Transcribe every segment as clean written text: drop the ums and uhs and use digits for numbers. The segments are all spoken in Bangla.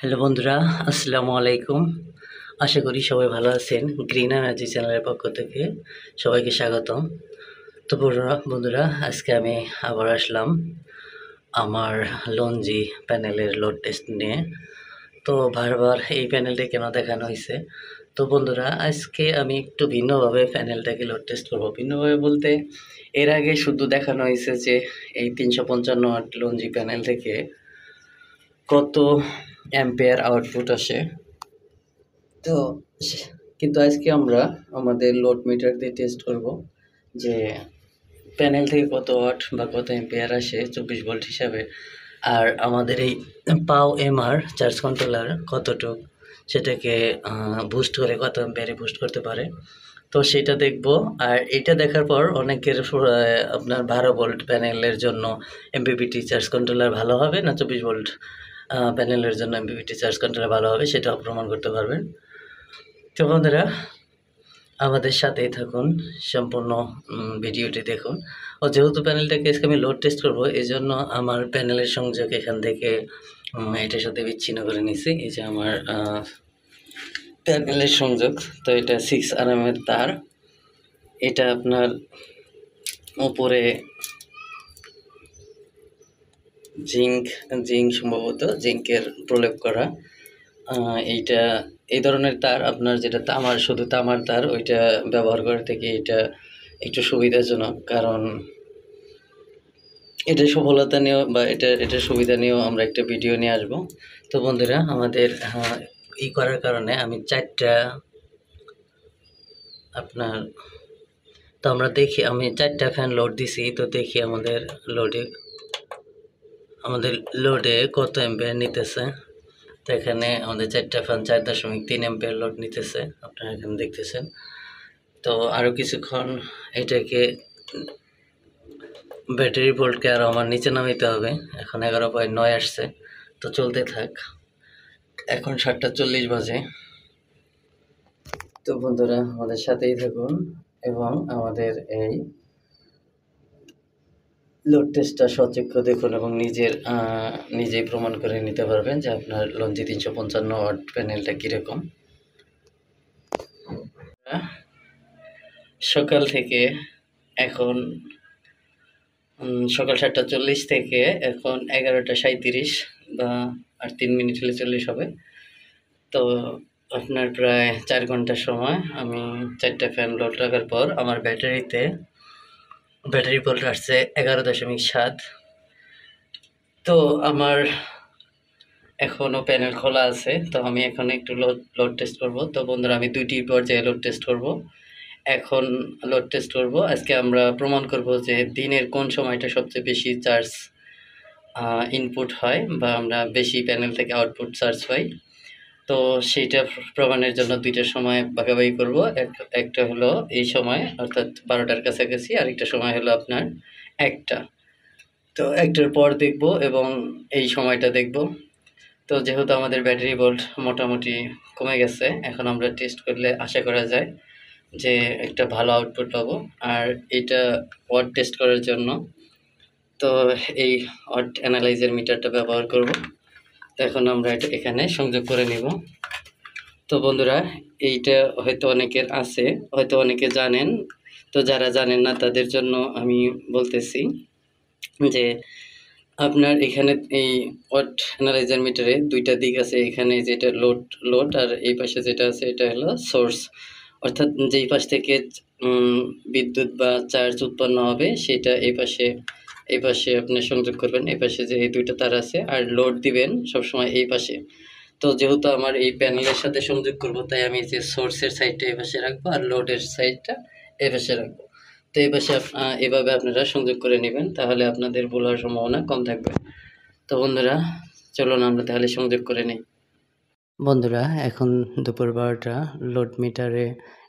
হ্যালো বন্ধুরা, আসসালামু আলাইকুম। আশা করি সবাই ভালো আছেন। গ্রিন এনার্জি চ্যানেলের পক্ষ থেকে সবাইকে স্বাগতম। তো বন্ধুরা আজকে আমি আবার আসলাম আমার লঞ্জি প্যানেলের লোড টেস্ট নিয়ে। তো বারবার এই প্যানেলটি কেন দেখানো হয়েছে, তো বন্ধুরা আজকে আমি একটু ভিন্নভাবে প্যানেলটাকে লোড টেস্ট করব। ভিন্নভাবে বলতে এর আগে শুধু দেখানো হয়েছে যে এই 355 ওয়াট লঞ্জি প্যানেল থেকে কত অ্যাম্পিয়ার আউটপুট আসে। তো কিন্তু আজকে আমরা আমাদের লোড মিটার দিয়ে টেস্ট করব যে প্যানেল থেকে কত ওয়াট বা কত অ্যাম্পিয়ার আসে 24 ভোল্ট হিসাবে, আর আমাদের এই পাও এমআর চার্জ কন্ট্রোলার কতটুক সেটাকে বুস্ট করে কত অ্যাম্পিয়ারে বুস্ট করতে পারে। তো সেটা দেখব। আর এটা দেখার পর অনেকের আপনার 12 ভোল্ট প্যানেলের জন্য এমপিপিটি চার্জ কন্ট্রোলার ভালো হবে না 24 ভোল্ট প্যানেলের জন্য এমপিপিটি চার্জ কন্ট্রোলার ভালো হবে সেটাও প্রমাণ করতে পারবেন। তো বন্ধুরা আমাদের সাথেই থাকুন, সম্পূর্ণ ভিডিওটি দেখুন। যেহেতু প্যানেলটাকে আজকে আমি লোড টেস্ট করব, এই জন্য আমার প্যানেলের সংযোগ এখান থেকে এটার সাথে বিচ্ছিন্ন করে নিছি। এই যে আমার প্যানেলের সংযোগ। তো এটা 6 RMএর তার। এটা আপনার উপরে জিঙ্ক সম্ভবত জিঙ্কের প্রলেপ করা। এইটা এই ধরনের তার আপনার যেটা তামার, শুধু তামার তার, ওইটা ব্যবহার করার থেকে এটা একটু সুবিধাজনক, কারণ এটা সফলতা নিয়েও বা এটার সুবিধা নিয়েও আমরা একটা ভিডিও নিয়ে আসবো। তো বন্ধুরা আমাদের করার কারণে আমি 4টা আপনার তো আমরা দেখি, আমি 4টা ফ্যান লোড দিছি। তো দেখি আমাদের লোডে কত অ্যাম্পিয়ার নিতেছে। তো এখানে আমাদের 4টা ফ্যান 4.3 অ্যাম্পিয়ার লোড নিতেছে, আপনারা এখানে দেখতেছেন। তো আরও কিছুক্ষণ এটাকে ব্যাটারি ভোল্টকে আরও আমার নিচে নামাইতে হবে। এখন 11.9 আসছে। তো চলতে থাক। এখন 7:40 বাজে। তো বন্ধুরা আমাদের সাথেই থাকুন এবং আমাদের এই লোড টেস্টটা সচক্ষে দেখুন এবং নিজেই প্রমাণ করে নিতে পারবেন যে আপনার লঞ্জি 355 ওয়াট প্যানেলটা কীরকম। সকাল থেকে এখন সকাল 7:40 থেকে এখন 11:37 বা আর 3 মিনিট হলে 40 হবে। তো আপনার প্রায় 4 ঘন্টার সময় আমি 4টা ফ্যান লোড রাখার পর আমার ব্যাটারি ভোল্ট আসছে 11.7। তো আমার এখনও প্যানেল খোলা আছে। তো আমি এখন একটু লোড টেস্ট করব। তো বন্ধুরা আমি 2টি পর্যায়ে লোড টেস্ট করব। এখন লোড টেস্ট করব। আজকে আমরা প্রমাণ করব যে দিনের কোন সময়টা সবচেয়ে বেশি চার্জ ইনপুট হয় বা আমরা বেশি প্যানেল থেকে আউটপুট চার্জ পাই। তো সেইটা প্রমাণের জন্য 2টা সময় ভাগাভাগি করব। একটা হলো এই সময় অর্থাৎ 12টার কাছাকাছি, আরেকটা সময় হলো আপনার 1টা। তো 1টার পর দেখব এবং এই সময়টা দেখব। তো যেহেতু আমাদের ব্যাটারি ভোল্ট মোটামুটি কমে গেছে, এখন আমরা টেস্ট করলে আশা করা যায় যে একটা ভালো আউটপুট পাবো। আর এটা ওয়াট টেস্ট করার জন্য তো এই ওয়াট অ্যানালাইজার মিটারটা ব্যবহার করব। তো এখন আমরা এটা এখানে সংযোগ করে নিব। তো বন্ধুরা এইটা হয়তো অনেকের আছে, হয়তো অনেকে জানেন। তো যারা জানেন না তাদের জন্য আমি বলতেছি যে আপনার এখানে এই ওয়াট অ্যানালাইজার মিটারে 2টা দিক আছে। এখানে যেটা লোড আর এই পাশে যেটা আছে এটা হলো সোর্স, অর্থাৎ যেই পাশ থেকে বিদ্যুৎ বা চার্জ উৎপন্ন হবে সেটা এই পাশে আপনি সংযোগ করবেন। এই পাশে যে এই 2টা তার আছে, আর লোড দিবেন সবসময় এই পাশে। তো যেহেতু আমার এই প্যানেলের সাথে সংযোগ করব, তাই আমি যে সোর্সের সাইডটা এই পাশে রাখবো আর লোডের সাইডটা এই পাশে রাখবো। তো এই পাশে এভাবে আপনারা সংযোগ করে নেবেন, তাহলে আপনাদের ভুল হওয়ার সম্ভাবনা কম থাকবে। তো বন্ধুরা চলুন আমরা তাহলে সংযোগ করে নিই। বন্ধুরা এখন দুপুর 12টা। লোড মিটারে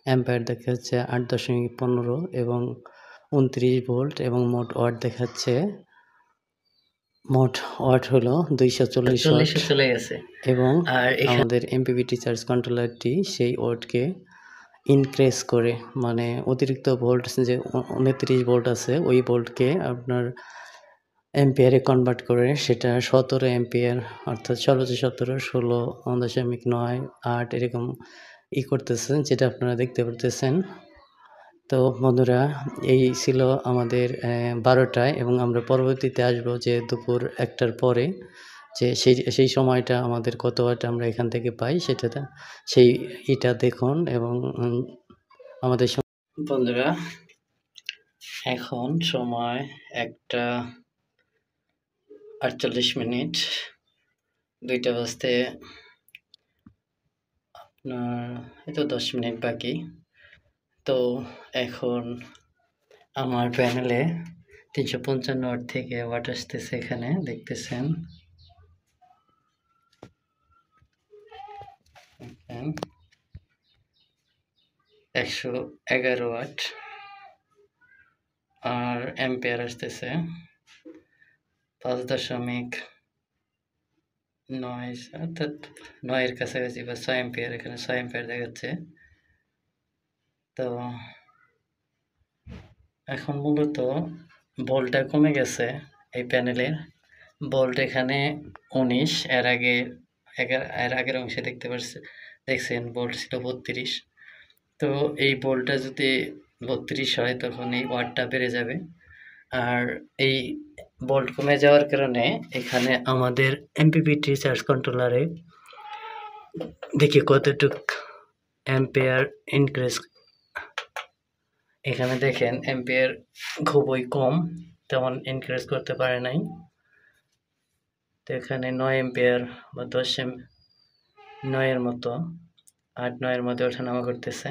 অ্যাম্পায়ার দেখাচ্ছে 8.15 এবং 29 ভোল্ট এবং মোট ওয়াট হলো 240 ওয়াট চলে গেছে। এবং আমাদের এমপিপিটি চার্জ কন্ট্রোলারটি সেই ওয়াটকে ইনক্রিজ করে, মানে অতিরিক্ত ভোল্ট যে 29 ভোল্ট আছে ওই ভোল্টকে আপনার অ্যাম্পিয়ারে কনভার্ট করে সেটা 17 অ্যাম্পিয়ার অর্থাৎ সর্বোচ্চ 17, 16.9, 8 এরকম করতেছে, যেটা আপনারা দেখতে পারতেছেন। তো বন্ধুরা, এই ছিল আমাদের 12টায়, এবং আমরা পরবর্তীতে আসবো যে দুপুর 1টার পরে, যে সেই সময়টা আমাদের কত ওয়াট আমরা এখান থেকে পাই সেইটা দেখুন। এবং আমাদের বন্ধুরা, এখন সময় 1:48, 2টা বাজতে আপনার হয়তো 10 মিনিট বাকি। তো এখন আমার প্যানেলে 355 ওয়াট থেকে ওয়াট আসতেছে, এখানে দেখতেছেন। 111 ওয়াট, আর অ্যাম্পিয়ার আসতেছে 5.9, অর্থাৎ 9 এর কাছাকাছি, বা 6 অ্যাম্পিয়ার। এখানে 6 অ্যাম্পিয়ার দেখাচ্ছে। তো এখন মূলত ভোল্টটা কমে গেছে এই প্যানেলের। ভোল্ট এখানে 19, এর আগের অংশে দেখছেন ভোল্ট ছিল 32। তো এই ভোল্টটা যদি 32 হয়, তখন এই ওয়াটটা বেড়ে যাবে। আর এই ভোল্ট কমে যাওয়ার কারণে এখানে আমাদের এমপিপিটি চার্জ কন্ট্রোলারে দেখি কতটুক অ্যাম্পিয়ার ইনক্রিজ। এখানে দেখেন অ্যাম্পিয়ার খুবই কম, তেমন ইনক্রিজ করতে পারে নাই। তো এখানে 9 অ্যাম্পিয়ার বা 9 এর মতো, 8-9 এর মধ্যে ওঠানামা করতেছে।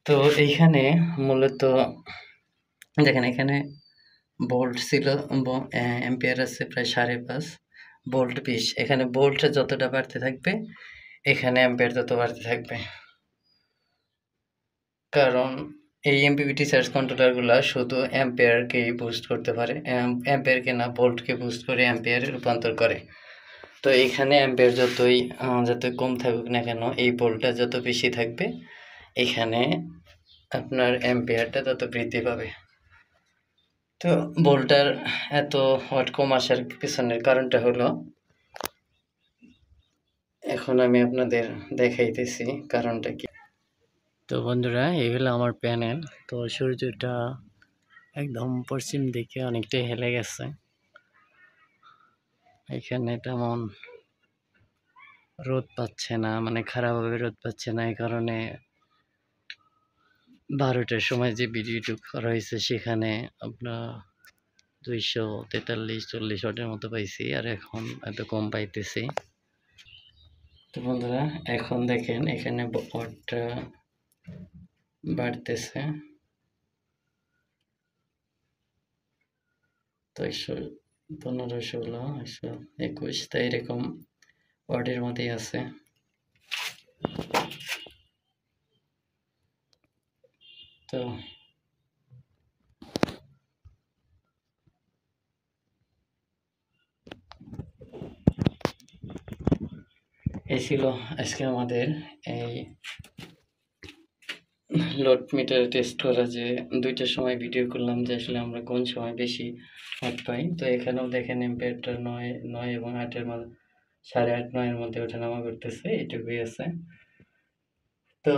তো এইখানে মূলত দেখেন, এখানে ভোল্ট ছিল, অ্যাম্পিয়ার আছে প্রায় 5.5, ভোল্ট 20। এখানে ভোল্টটা যতটা বাড়তে থাকবে, এখানে অ্যাম্পিয়ার তত বাড়তে থাকবে। কারণ এই এমপিপিটি চার্জ কন্ট্রোলারগুলো শুধু অ্যাম্পিয়ারকেই বুস্ট করতে পারে, অ্যাম্পিয়ারকে না, ভোল্টকে বুস্ট করে অ্যাম্পিয়ারে রূপান্তর করে। তো এখানে অ্যাম্পিয়ার যতই কম থাকুক না কেন, এই ভোল্টটা যত বেশি থাকবে, এখানে আপনার অ্যাম্পিয়ারটা তত বৃদ্ধি পাবে। তো ভোল্টটার এত ওয়াট কম আসার পিছনের কারণটা হলো, এখন আমি আপনাদের দেখাইতেছি কারণটা কি। তো বন্ধুরা, এই হলো আমার প্যানেল। তো সূর্যটা একদম পশ্চিম দিকে অনেকটাই হেলে গেছে। এখানে তেমন রোদ পাচ্ছে না, মানে খারাপভাবে রোদ পাচ্ছে না। এই কারণে 12টার সময় যে ভিডিওটি করা হয়েছে, সেখানে আপনার 243-40 ওয়াটের মতো পাইছি, আর এখন এত কম পাইতেছি। তো বন্ধুরা, এখন দেখেন এখানে ওয়াটটা বাড়তেছে। তো 115, 16, 121, তাই এরকম ওয়াটের মধ্যেই আছে। তো এই ছিল আজকে আমাদের এই লোড মিটার টেস্ট করা, যে 2টার সময় ভিডিও করলাম যে আসলে আমরা কোন সময় বেশি ওয়াট পাই। তো এখানেও দেখেন অ্যাম্পিয়ারটা 9 এবং 8-এর মধ্যে, 8.5, 9-এর মধ্যে ওঠানামা করতেছে, এইটুকুই আছে। তো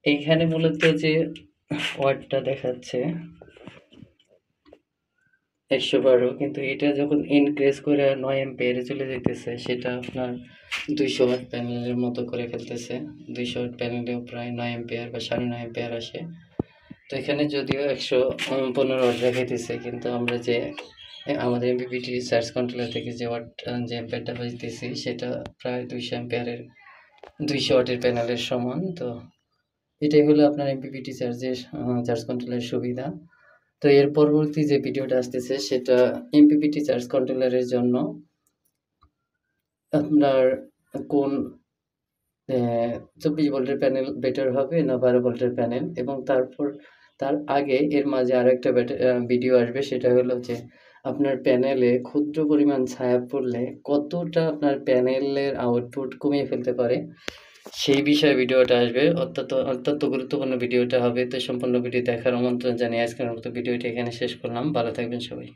এইখানে মূলত যে ওয়াটটা দেখাচ্ছে 112, কিন্তু এটা যখন ইনক্রিজ করে 9 অ্যাম্পিয়ারে চলে যেতেছে, সেটা আপনার 200 ওয়াট প্যানেলের মতো করে ফেলতেছে। 200 ওয়াট প্যানেলেও প্রায় 9 অ্যাম্পিয়ার বা 9.5 অ্যাম্পিয়ার আসে। তো এখানে যদিও 115 ওয়াট দেখাইতেছে, কিন্তু আমরা যে আমাদের এমপিপিটি চার্জ কন্ট্রোলার থেকে যে অ্যাম্পিয়ারটা পাইতেছি, সেটা প্রায় 200 ওয়াটের প্যানেলের সমান। তো এটাই হলো আপনার এমপিপিটি চার্জ কন্ট্রোলারের সুবিধা। তো এর পরবর্তী যে ভিডিওটা আসতেছে, সেটা এমপিপিটি চার্জ কন্ট্রোলারের জন্য আপনার কোন 24 ভোল্টের প্যানেল বেটার হবে না 12 ভোল্টের প্যানেল, এবং তার আগে এর মাঝে আরো একটা ভিডিও আসবে। সেটা হলো যে আপনার প্যানেলে ক্ষুদ্র পরিমাণ ছায়া পড়লে কতটা আপনার প্যানেলের আউটপুট কমিয়ে ফেলতে পারে, সেই বিষয়ে ভিডিওটা আসবে। অত্যন্ত গুরুত্বপূর্ণ ভিডিওটা হবে। তো সম্পূর্ণ ভিডিও দেখার আমন্ত্রণ জানিয়ে আজকের মতো ভিডিওটি এখানে শেষ করলাম। ভালো থাকবেন সবাই।